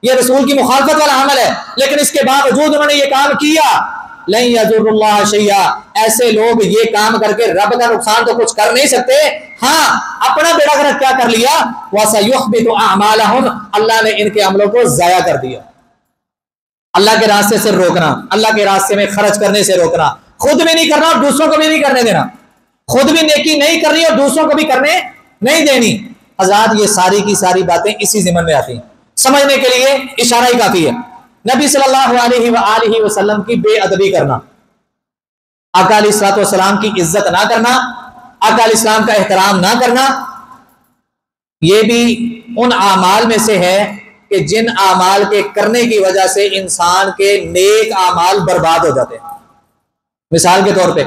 ये रसूल की मुखालफत वाला अमल है, लेकिन इसके बावजूद उन्होंने ये काम किया। लन यजुरुल्लाह शैया, ऐसे लोग ये काम करके रब का नुकसान तो कुछ कर नहीं सकते, हाँ अपना बेड़ा गर्क क्या कर लिया, वसयुहबितु अमालहुम, अल्लाह ने इनके अमलों को जाया कर दिया। अल्लाह के रास्ते से रोकना, अल्लाह के रास्ते में खर्च करने से रोकना, खुद भी नहीं करना और दूसरों को भी नहीं करने देना, खुद भी नेकी नहीं करनी और दूसरों को भी करने नहीं देनी। हज़रात ये सारी की सारी बातें इसी ज़िम्मन में आती हैं, समझने के लिए इशारा ही काफी है। नबी सल्लल्लाहु अलैहि वसल्लम की बेअदबी करना, आका अलैहिस्सलातु वस्सलाम की इज्जत ना करना, आका अलैहिस्सलाम का एहतराम ना करना, यह भी उन आमाल में से है कि जिन आमाल के करने की वजह से इंसान के नेक आमाल बर्बाद हो जाते हैं। मिसाल के तौर पे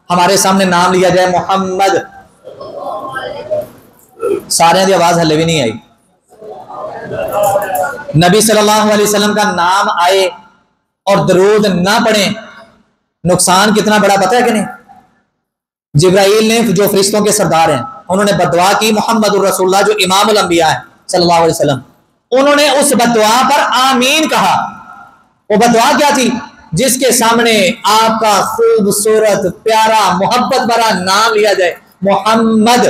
हमारे सामने नाम लिया जाए मोहम्मद, सारे की आवाज हले भी नहीं आई, नबी सल्लल्लाहु अलैहि वसल्लम का नाम आए और दरूद ना पढ़े, नुकसान कितना बड़ा पता है कि नहीं। जिब्राइल ने, जो फरिश्तों के सरदार हैं, उन्होंने बददुआ की मोहम्मदुर रसूलुल्लाह जो इमामुल अंबिया है सल्लल्लाहु अलैहि वसल्लम, उन्होंने उस बददुआ पर आमीन कहा। वो बददुआ क्या थी, जिसके सामने आपका खूबसूरत प्यारा मोहब्बत भरा नाम लिया जाए मोहम्मद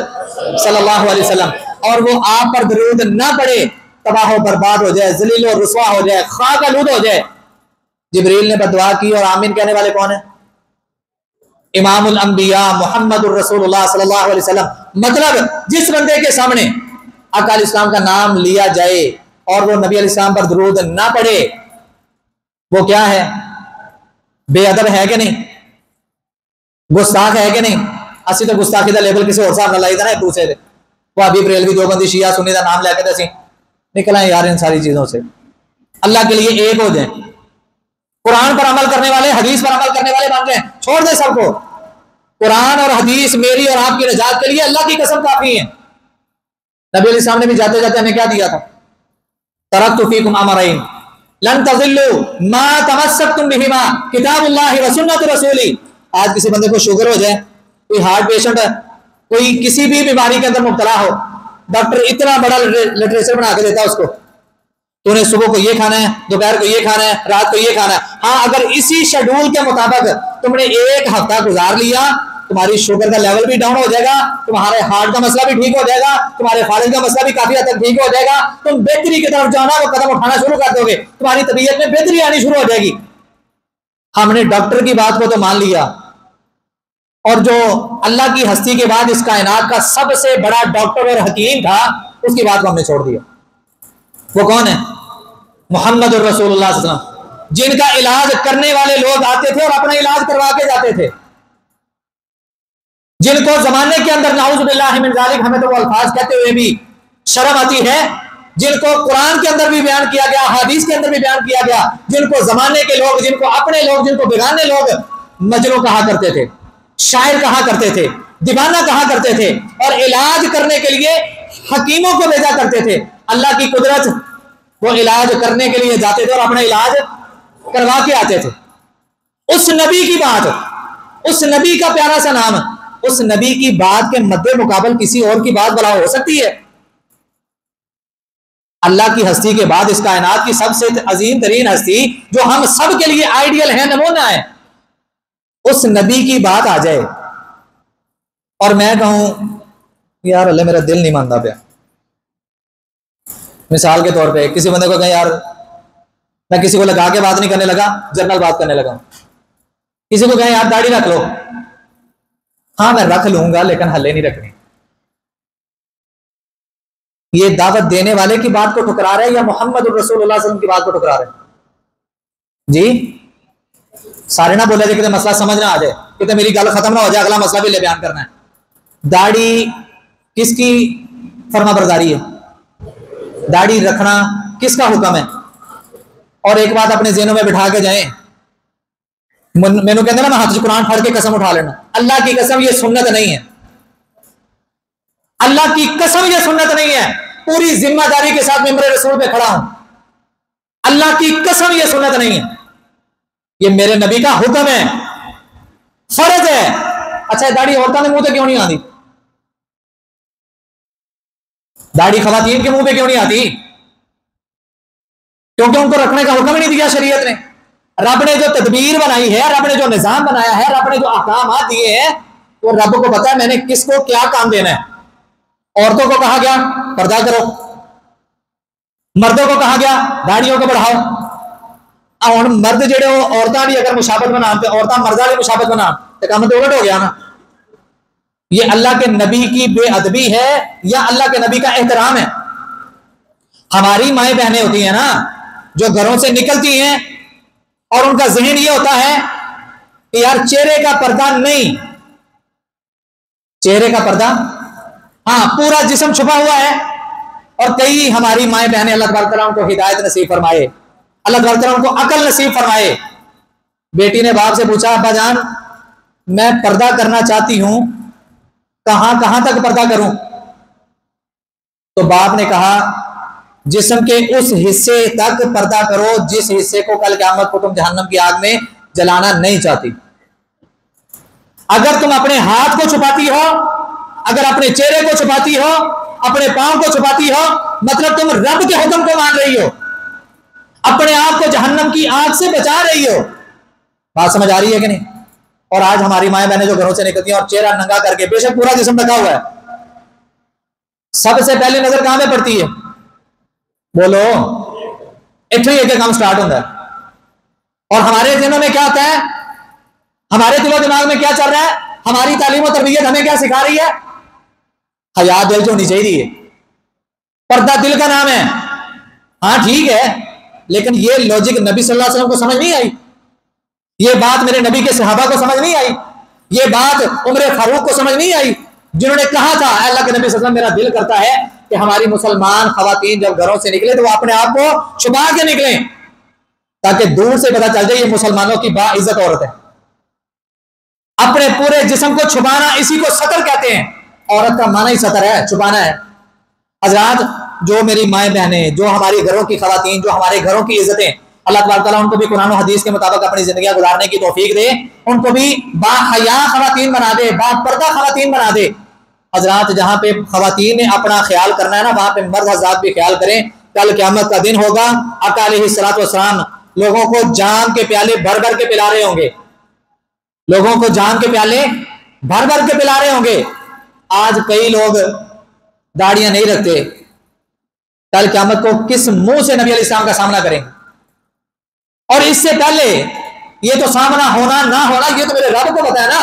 सल्लल्लाहु अलैहि वसल्लम, और वो आप पर दरूद ना पड़े, तबाह बर्बाद हो जाए, जलील और रुसवा हो जाए, खाक आलूद हो जाए। जिब्रील ने बददुआ की और आमीन कहने वाले कौन है, इमामुल अंबिया मुहम्मदुर रसूलुल्लाह सल्लल्लाहु अलैहि वसल्लम। मतलब जिस बंदे के सामने आका अलैहिस्सलाम का नाम लिया जाए और वो नबी अलैहिस्सलाम पर दरूद ना पड़े, वो क्या है, बेअदब है कि नहीं, गुस्ताख है कि नहीं। असि तो गुस्ताखी का लेबल किसी और साहब लाई था ना, दूसरे वो अभी बरेलवी देवबंदी शिया सुन्नी का नाम लेके असी निकला यार इन सारी चीजों से। अल्लाह के लिए एक हो जाए, कुरान पर अमल करने वाले, हदीस पर अमल करने वाले बन जाए, छोड़ दे सबको। कुरान और हदीस मेरी और आपकी निजात के लिए अल्लाह की कसम काफी है। नबी अलैहि सलाम ने भी जाते जाते हमें क्या दिया था, तरक्तु फीकुम अमरैन लन तज़िल्लू मा तमस्सकतुम बिहिमा किताबुल्लाहि व सुन्नतु रसूली। आज किसी बंदे को शुगर हो जाए, कोई हार्ट पेशेंट है, कोई किसी भी बीमारी के अंदर मुब्तला हो, डॉक्टर इतना बड़ा लिटरेचर बना के देता है उसको, तूने सुबह को ये खाना है, दोपहर को ये खाना है, रात को ये खाना है। हाँ, अगर इसी शेड्यूल के मुताबिक तुमने एक हफ्ता गुजार लिया, तुम्हारी शुगर का लेवल भी डाउन हो जाएगा, तुम्हारे हार्ट का मसला भी ठीक हो जाएगा, तुम्हारे फालिज का मसला भी काफी हद तक ठीक हो जाएगा, तुम बेहतरी की तरफ जाना वो कदम उठाना शुरू कर दोगे, तुम्हारी तबीयत में बेहतरी आनी शुरू हो जाएगी। हमने डॉक्टर की बात को तो मान लिया, और जो अल्लाह की हस्ती के बाद इस कायनात का सबसे बड़ा डॉक्टर और हकीम था, उसकी बात को हमने छोड़ दिया। वो कौन है, मोहम्मद रसूलुल्लाह सल्लल्लाहु अलैहि वसल्लम, जिनका इलाज करने वाले लोग आते थे और अपना इलाज करवा के जाते थे, जिनको जमाने के अंदर नाउज़ु बिल्लाहि मिन ज़ालिक, हमें तो वो अल्फाज कहते हुए भी शर्म आती है, जिनको कुरान के अंदर भी बयान किया गया, हदीस के अंदर भी बयान किया गया, जिनको जमाने के लोग, जिनको अपने लोग, जिनको बेगाने लोग मजनू कहा करते थे, शायर कहा करते थे, दीवाना कहा करते थे, और इलाज करने के लिए हकीमों को भेजा करते थे। अल्लाह की कुदरत, वो इलाज करने के लिए जाते थे और अपना इलाज करवा के आते थे। उस नबी की बात, उस नबी का प्यारा सा नाम, उस नबी की बात के मद्दे मुकाबल किसी और की बात भला हो सकती है? अल्लाह की हस्ती के बाद इस कायनात की सबसे अजीम तरीन हस्ती, जो हम सब के लिए आइडियल है, नमूना है, उस नबी की बात आ जाए और मैं कहूं यार अल्लाह मेरा दिल नहीं मानता पे। मिसाल के तौर पे किसी बंदे को कहें यार, मैं किसी को लगा के बात नहीं करने लगा, जनरल बात करने लगा, किसी को कहें यार दाढ़ी रख लो, हाँ मैं रख लूंगा लेकिन हल्ले नहीं रखनी, ये दावत देने वाले की बात को ठुकरा रहे हैं या मोहम्मद रसूलुल्लाह सल्लल्लाहु अलैहि वसल्लम की बात को ठुकरा रहे हैं जी? सारे ना बोले कि मसला समझ ना आ जाए, कि मेरी गल खत्म ना हो जाए, अगला मसला भी ले बयान करना है। दाढ़ी किसकी फर्माबरदारी है, दाढ़ी रखना किसका हुक्म है? और एक बात अपने ज़हनों में बिठा के जाएं, मैंने कहते ना मैं हाथ से कुरान फाड़ के कसम उठा लेना, अल्लाह की कसम ये सुन्नत नहीं है, अल्लाह की कसम ये सुन्नत नहीं है। पूरी जिम्मेदारी के साथ मिंबर रसूल पे खड़ा हूं, अल्लाह की कसम ये सुन्नत नहीं है, ये मेरे नबी का हुक्म है, फर्ज है। अच्छा दाढ़ी औरतों के मुंह पे क्यों नहीं आती? दाढ़ी खवातीन के मुंह पे क्यों नहीं आती? क्योंकि उनको रखने का हुक्म ही नहीं दिया शरीयत ने। रब ने जो तदबीर बनाई है, रब ने जो निजाम बनाया है, रब ने जो अहकाम दिए हैं, तो रब को पता है मैंने किसको क्या काम देना है। औरतों को कहा गया पर्दा करो, मर्दों को कहा गया दाढ़ियों को बढ़ाओ। और मर्द जेड़े औरतां भी अगर मुशाबत बनान तो औरतां मर्दा की मुशाबत बनान तो काम तो उलट हो गया ना। ये अल्लाह के नबी की बेअदबी है या अल्लाह के नबी का एहतराम है? हमारी माएँ बहनें होती हैं ना जो घरों से निकलती हैं और उनका जहन ये होता है कि यार चेहरे का पर्दा नहीं, चेहरे का पर्दा हाँ, पूरा जिस्म छुपा हुआ है। और कई हमारी माएँ बहनें, अल्लाह तबारक तआला उनको हिदायत नसीब फरमाए, अल्लाह तबारक तआला उनको अकल नसीब फरमाए। बेटी ने बाप से पूछा अब्बा जान मैं पर्दा करना चाहती हूं, कहां कहां तक पर्दा करूं? तो बाप ने कहा जिस्म के उस हिस्से तक पर्दा करो जिस हिस्से को कल क़यामत को तुम जहन्नम की आग में जलाना नहीं चाहती। अगर तुम अपने हाथ को छुपाती हो, अगर अपने चेहरे को छुपाती हो, अपने पांव को छुपाती हो, मतलब तुम रब के हुक्म को मान रही हो, अपने आप को जहन्नम की आग से बचा रही हो। बात समझ आ रही है कि नहीं? और आज हमारी माएँ बहनें जो घरों से निकलती हैं और चेहरा नंगा करके, बेशक पूरा जिस्म ढका हुआ है, सबसे पहले नजर कहां में पड़ती है? बोलो, इतने ही एक काम स्टार्ट होता है। और हमारे दिनों में क्या होता है, हमारे दिलो दिमाग में क्या चल रहा है, हमारी तालीम और तरबियत हमें क्या सिखा रही है? हया दिल जो होनी चाहिए, पर्दा दिल का नाम है। हाँ ठीक है, लेकिन ये लॉजिक नबी सल्लल्लाहु अलैहि वसल्लम को समझ नहीं आई, ये बात मेरे नबी के सहाबा को समझ नहीं आई, ये बात उमर फारूक को समझ नहीं आई, जिन्होंने कहा था अल्लाह के नबी सल्लल्लाहु अलैहि वसल्लम मेरा दिल करता है कि हमारी मुसलमान खवातीन जब घरों से निकले तो वो अपने आप को छुपा के निकले ताकि दूर से पता चल जाए ये मुसलमानों की बाइज्जत औरत है। अपने पूरे जिस्म को छुपाना, इसी को सतर कहते हैं। औरत का माना ही सतर है, छुपाना है। हजरात, जो मेरी माएँ बहनें, जो हमारी घरों की खवातीन, जो हमारे घरों की इज्जतें, अल्लाह तबारक तआला उनको भी कुरान और हदीस के मुताबिक अपनी जिंदगियां गुजारने की तौफीक दे, उनको भी बाहया खवातीन बना दे, बापर्दा खवातीन बना दे। हजरात, जहाँ पे खवातीन ने अपना ख्याल करना है ना, वहां पे मर्द हजरात भी ख्याल करें। कल क़यामत का दिन होगा, आका अलैहिस्सलातु वस्सलाम लोगों को जाम के प्याले भर भर के पिला रहे होंगे, लोगों को जाम के प्याले भर भर के पिला रहे होंगे। आज कई लोग दाढ़ियां नहीं रखते, कल क़यामत को किस मुंह से नबी अलैहिस्सलाम का सामना करेंगे? और इससे पहले ये तो सामना होना ना होना ये तो मेरे रब को पता है ना,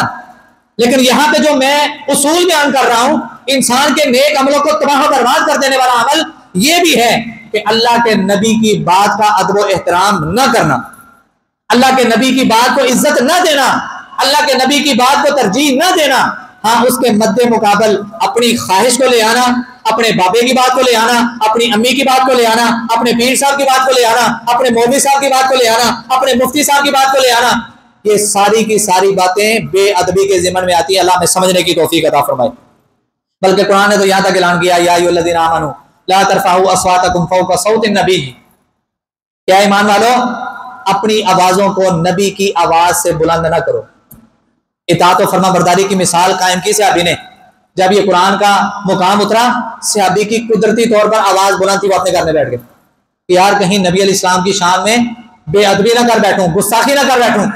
लेकिन यहां पे जो मैं उसूल बयान कर रहा हूं, इंसान के नेक अमलों को तबाह बर्बाद कर देने वाला अमल ये भी है कि अल्लाह के नबी की बात का अदब व एहतराम न करना, अल्लाह के नबी की बात को इज्जत न देना, अल्लाह के नबी की बात को तरजीह न देना। हाँ, उसके मद्दे मुकाबल अपनी ख्वाहिश को ले आना, अपने बाबे की बात को ले आना, अपनी अम्मी की बात को ले आना, अपने पीर साहब की बात को ले आना, अपने मौलवी साहब की बात को ले आना, अपने मुफ्ती साहब की बात को ले आना, ये सारी की सारी बातें बेअदबी के ज़िम्मन में आती है। अल्लाह में समझने की तौफीक अता फरमाए। बल्कि कुरान ने तो यहाँ तक ऐलान किया, या अय्युहल्लज़ीना आमनू ला तरफ़अू अस्वातकुम फ़ौक़ सौतिन नबी, क्या ईमान वालो अपनी आवाज़ों को नबी की आवाज़ से बुलंद ना करो। इताअत और फरमा बरदारी की मिसाल कायम की सहाबी ने। जब ये कुरान का मुकाम उतरा, सहाबी की कुदरती तौर पर आवाज़ बुलंद थी, वो अपने घर में बैठ गए कि यार कहीं नबी अलैहिस्सलाम की शान में बेअदबी ना कर बैठूं, गुस्ताखी ना कर बैठूं।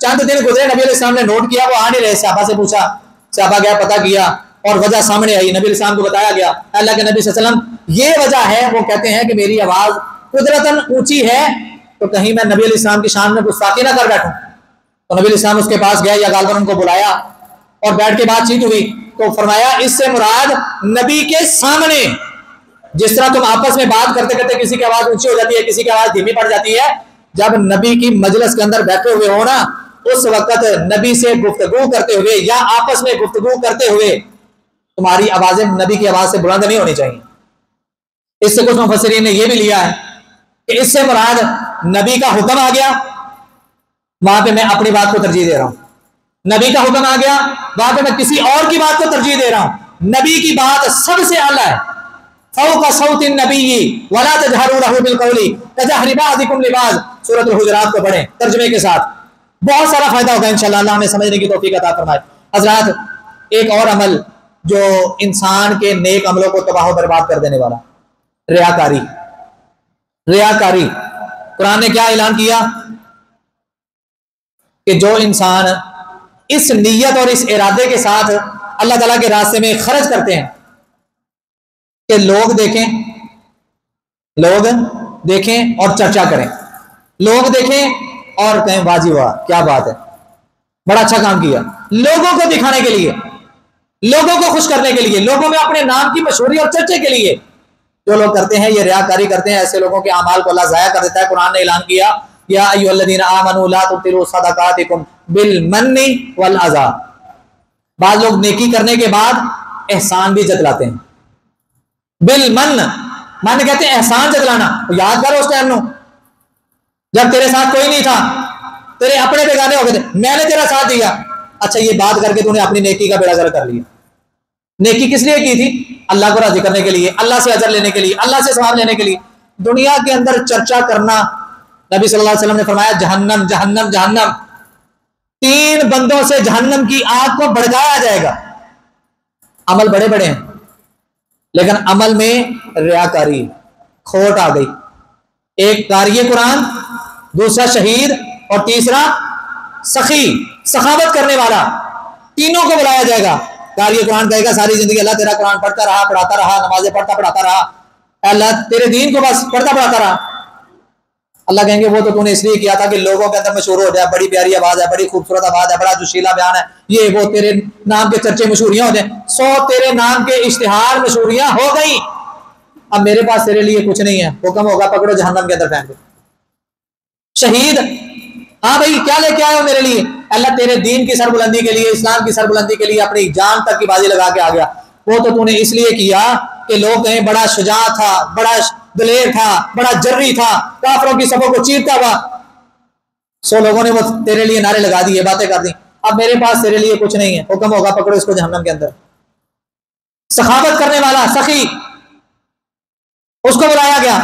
चंद दिन गुजरे, नबी अलैहिस्सलाम ने नोट किया, वो आ नहीं रहे। सहाबा से पूछा, सहाबा गया, पता किया और वजह सामने आई, नबी अलैहिस्सलाम को बताया गया, अल्लाह के नबी सल्लल्लाहु अलैहि वसल्लम ये वजह है। वो कहते हैं कि मेरी आवाज़ कुदरतन ऊंची है तो कहीं मैं नबी अलैहिस्सलाम की शान में गुस्ताखी ना कर बैठूं। तो नबी अलैहिस्सलाम उसके पास गया या गालबन उनको बुलाया और बैठ के बातचीत हुई तो फरमाया इससे मुराद नबी के सामने, जिस तरह तुम आपस में बात करते करते किसी की आवाज ऊंची हो जाती है, किसी की आवाज धीमी पड़ जाती है, जब नबी की मजलिस के अंदर बैठे हुए हो ना, उस वक्त नबी से गुफ्तगू करते हुए या आपस में गुफ्तगू करते हुए तुम्हारी आवाजें नबी की आवाज से बुलंद नहीं होनी चाहिए। इससे कुछ मुफस्सिरीन ने यह भी लिया है कि इससे मुराद नबी का हुक्म आ गया, वहां पे मैं अपनी बात को तरजीह दे रहा हूं। नबी का हुक्म आ गया, वहां पे मैं किसी और की बात को तरजीह दे रहा हूं। नबी की बात सबसे आला है। फौक़ सौतिन नबी वला तजहरू लहू बिल क़ौली कजहरि बाज़िकुम लिबाज़, सूरह हुजरात को पढ़ें तर्जुमे के साथ, बहुत सारा फायदा होगा इंशाअल्लाह। अल्लाह हमें समझने की तौफीक अता फरमाए। हज़रात, एक और अमल जो इंसान के नेक अमलों को तबाह बर्बाद कर देने वाला, रियाकारी। रियाकारी, कुरान ने क्या ऐलान किया? कि जो इंसान इस नीयत और इस इरादे के साथ अल्लाह ताला के रास्ते में खर्च करते हैं कि लोग देखें और चर्चा करें, लोग देखें और कहें वाह जी वाह क्या बात है, बड़ा अच्छा काम किया, लोगों को दिखाने के लिए, लोगों को खुश करने के लिए, लोगों में अपने नाम की मशहूरी और चर्चे के लिए जो लोग करते हैं, ये रियाकारी करते हैं, ऐसे लोगों के अमाल को अल्लाह ज़ाया कर देता है। कुरान ने ऐलान किया, या अय्युहल्लज़ीना आमनू ला तुब्तिलू सदकातिकुम बिल मन्नि वल अज़ा। बाद लोग नेकी करने के बाद एहसान भी जतलाते हैं। बिल मन कहते हैं एहसान जतलाना। तो याद करो उस टाइम नो जब तेरे साथ कोई नहीं था, तेरे अपने बेगाने हो गए थे, मैंने तेरा साथ दिया। अच्छा, ये बात करके तूने अपनी नेकी का बेड़ा गर्क कर लिया। नेकी किस लिए की थी? अल्लाह को राजी करने के लिए, अल्लाह से अजर लेने के लिए, अल्लाह से सवाब लेने के लिए। दुनिया के अंदर चर्चा करना, नबी सल्लल्लाहु अलैहि वसल्लम ने फरमाया जहन्नम जहन्नम जहन्नम, 3 बंदों से जहन्नम की आग को भड़काया जाएगा। अमल बड़े बड़े हैं, लेकिन अमल में रियाकारी, खोट आ गई। एक कारी कुरान, दूसरा शहीद और तीसरा सखी, सखावत करने वाला, तीनों को बुलाया जाएगा। कारी कुरान कहेगा सारी जिंदगी अल्लाह तेरा कुरान पढ़ता रहा, पढ़ाता रहा, नमाजें पढ़ता पढ़ाता रहा, अल्लाह तेरे दीन को बस पढ़ता पढ़ाता रहा। अल्लाह कहेंगे वो तो तूने इसलिए किया था कि लोगों के अंदर मशहूर हो जाए, बड़ी प्यारी आवाज है, बड़ी खूबसूरत आवाज है, बड़ा जोशीला बयान है, ये वो तेरे नाम के चर्चे मशहूरियां हो जाए। 100 तेरे नाम के इश्तिहार मशहूरियां हो गई, अब मेरे पास तेरे लिए कुछ नहीं है, हुक्म होगा पकड़ो जहन्नम के अंदर फेंक दो। शहीद, हाँ भाई क्या लेके आए हो मेरे लिए? अल्लाह तेरे दीन की सरबुलंदी के लिए, इस्लाम की सरबुलंदी के लिए अपनी जान तक की बाजी लगा के आ गया। वो तो तूने इसलिए किया कि लोग कहें बड़ा शुजा था, बड़ा दलेर था, बड़ा जर्री था, काफरों की सबों को चीरता हुआ। 100 लोगों ने वो तेरे लिए नारे लगा दिए, बातें कर दी, अब मेरे पास तेरे लिए कुछ नहीं है, हुक्म होगा पकड़ो इसको जहन्नम के अंदर। सखावत करने वाला सखी, उसको बुलाया गया।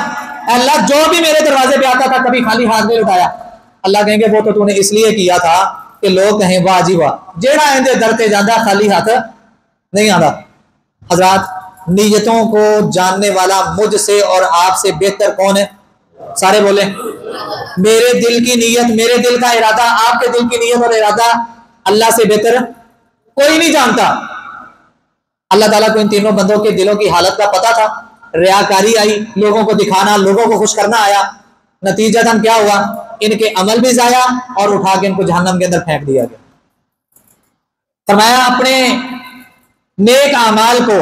अल्लाह जो भी मेरे दरवाजे पे आता था कभी खाली हाथ नहीं उठाया। अल्लाह कहेंगे वो तो तूने इसलिए किया था कि लोग कहें वाह जी वाह, जेड़ा इंदे दरते जाता खाली हाथ नहीं आता। हजरात, नीयतों को जानने वाला मुझसे और आपसे बेहतर कौन है? सारे बोले मेरे दिल की नीयत, मेरे दिल का इरादा, आपके दिल की नीयत और इरादा अल्लाह से बेहतर कोई नहीं जानता। अल्लाह ताला को इन तीनों बंदों के दिलों की हालत का पता था। रियाकारी आई, लोगों को दिखाना, लोगों को खुश करना आया, नतीजतन क्या हुआ? इनके अमल भी जाया और उठा के इनको जहन्नम के अंदर फेंक दिया गया। फरमाया अपने नेक अमाल को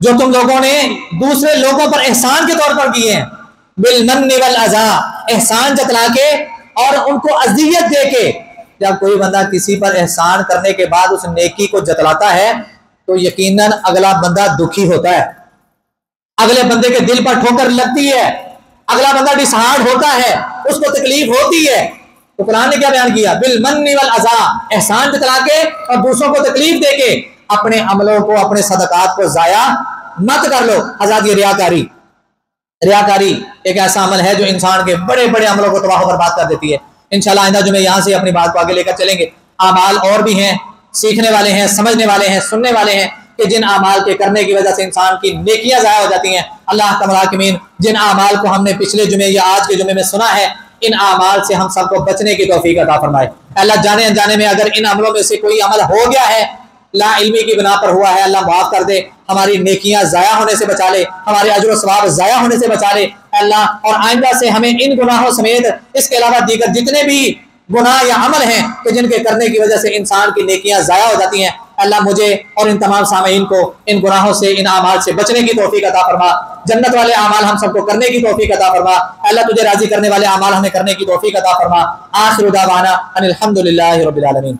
जो तुम लोगों ने दूसरे लोगों पर एहसान के तौर पर किए हैं, बिल मन्नि वल अज़ा, एहसान जतला के और उनको अज़ियत दे के। जब कोई बंदा किसी पर एहसान करने के बाद उस नेकी को जतलाता है तो यकीनन अगला बंदा दुखी होता है, अगले बंदे के दिल पर ठोकर लगती है, अगला बंदा डिसहार्ड होता है, उसको तकलीफ होती है। तो कुरान ने क्या बयान किया? बिल मन्नि वल अज़ा, एहसान जतला के और दूसरों को तकलीफ दे के अपने अमलों को, अपने सदकात को जाया मत कर लो। हज़रात, ये रियाकारी एक ऐसा अमल है जो इंसान के बड़े बड़े अमलों को तबाह बर्बाद कर देती है। इंशाल्लाह आइंदा जुमे यहाँ से अपनी बात को आगे लेकर चलेंगे। अमाल और भी हैं, सीखने वाले हैं, समझने वाले हैं, सुनने वाले हैं कि जिन अमाल के करने की वजह से इंसान की नेकियां ज़ाया हो जाती हैं। अल्लाह तबारक जिन अमाल को हमने पिछले जुमे या आज के जुमे में सुना है, इन अमाल से हम सबको बचने की तौफीक अता फरमाए। अल्लाह जाने अनजाने में अगर इन अमलों में से कोई अमल हो गया है, ला इल्मी की बिना पर हुआ है, अल्लाह माफ कर दे, हमारी नेकियां ज़ाया होने से बचा ले, हमारे अजर सवाब ज़ाया होने से बचा ले अल्लाह। और आइंदा से हमें इन गुनाहों समेत इसके अलावा दीगर जितने भी गुनाह या अमल हैं कि जिनके करने की वजह से इंसान की नेकियां ज़ाया हो जाती हैं, अल्लाह मुझे और इन तमाम सामीन को इन गुनाहों से, इन अमाल से बचने की तौफीक अता फरमा। जन्नत वाले अमाल हम सबको करने की तौफीक अता फरमा। अल्लाह तुझे राजी करने वाले अमाल हमें करने की तौफीक अता फरमा। आखिर दावाना अनिल हम्दुलिल्लाहि रब्बिल आलमीन।